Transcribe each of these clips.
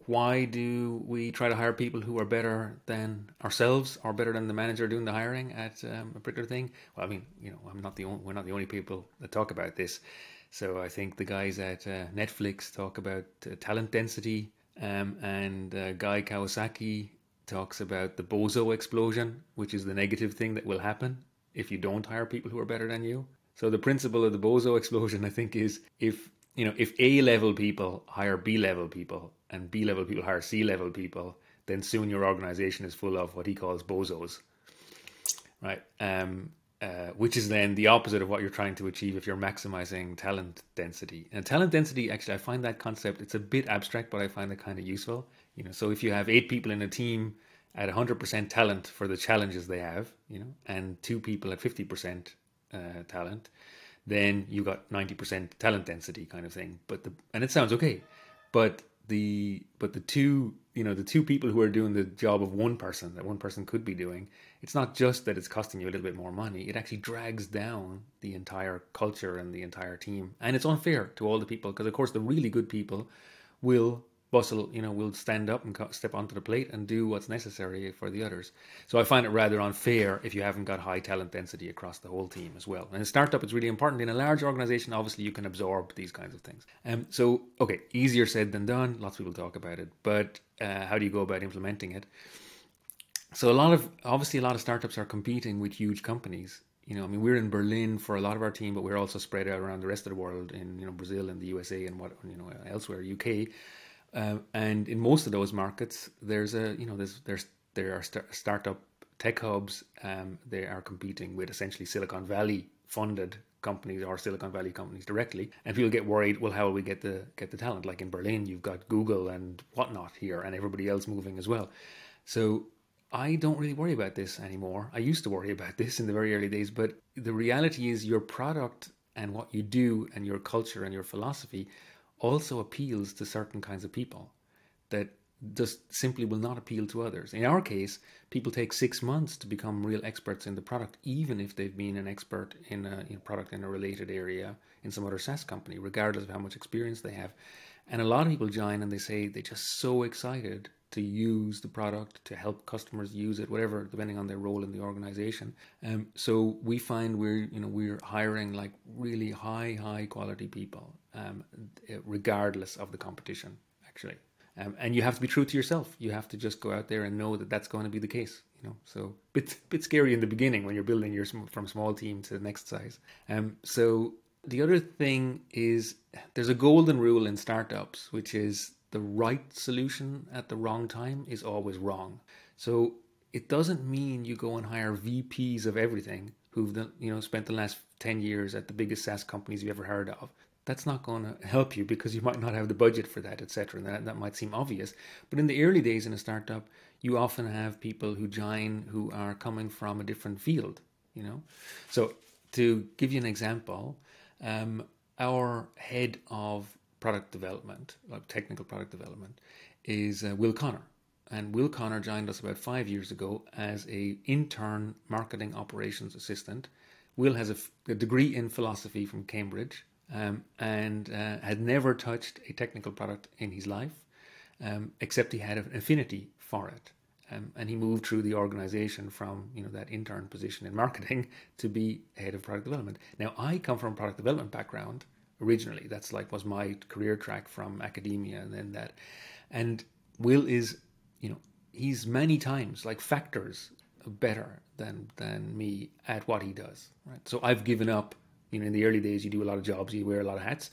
why do we try to hire people who are better than ourselves or better than the manager doing the hiring at a particular thing? Well, I mean, we're not the only people that talk about this. So I think the guys at Netflix talk about talent density, and Guy Kawasaki talks about the Bozo Explosion, which is the negative thing that will happen if you don't hire people who are better than you. So the principle of the Bozo Explosion, I think, is if A level people hire B level people and B level people hire C level people, then soon your organization is full of what he calls bozos, right? Which is then the opposite of what you're trying to achieve if you're maximizing talent density. And talent density, actually, I find that concept, it's a bit abstract, but I find it kind of useful. So if you have 8 people in a team at 100% talent for the challenges they have, and 2 people at 50% talent, then you got 90% talent density kind of thing. And it sounds okay, but the two people who are doing the job of one person that one person could be doing, it's not just that it's costing you a little bit more money, it actually drags down the entire culture and the entire team, and it's unfair to all the people, because of course the really good people will will stand up and step onto the plate and do what's necessary for the others. So I find it rather unfair if you haven't got high talent density across the whole team as well. And in a startup, it's really important. In a large organization, obviously, you can absorb these kinds of things. So, okay, easier said than done. Lots of people talk about it. But how do you go about implementing it? So a lot of startups are competing with huge companies. I mean, we're in Berlin for a lot of our team, but we're also spread out around the rest of the world in, Brazil and the USA and elsewhere, UK. And in most of those markets, there are startup tech hubs. They are competing with essentially Silicon Valley funded companies or Silicon Valley companies directly. And people get worried, well, how will we get the talent? Like in Berlin, you've got Google and whatnot here, and everybody else moving as well. So I don't really worry about this anymore. I used to worry about this in the very early days, but the reality is your product and what you do and your culture and your philosophy also appeals to certain kinds of people that just simply will not appeal to others. In our case, people take 6 months to become real experts in the product, even if they've been an expert in a product in a related area in some other SaaS company, regardless of how much experience they have. And a lot of people join and they say they're just so excited to use the product, to help customers use it, whatever, depending on their role in the organization. So we find we're hiring like really high quality people, regardless of the competition, actually. And you have to be true to yourself. You have to just go out there and know that that's going to be the case. So bit scary in the beginning when you're building from small team to the next size. So the other thing is there's a golden rule in startups, which is the right solution at the wrong time is always wrong. So it doesn't mean you go and hire VPs of everything who've spent the last 10 years at the biggest SaaS companies you've ever heard of. That's not going to help you because you might not have the budget for that, etc. And that might seem obvious. But in the early days in a startup, you often have people who join who are coming from a different field, So to give you an example, our head of product development, like technical product development, is Will Connor. And Will Connor joined us about 5 years ago as a intern marketing operations assistant. Will has a degree in philosophy from Cambridge, and had never touched a technical product in his life, except he had an affinity for it. And he moved through the organization from that intern position in marketing to be head of product development. Now, I come from a product development background originally. That's was my career track from academia and then that. And Will is, he's many times, like factors, better than me at what he does. Right. So I've given up. In the early days, you do a lot of jobs, you wear a lot of hats.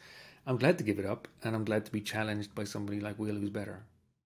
I'm glad to give it up, and I'm glad to be challenged by somebody like Will who's better.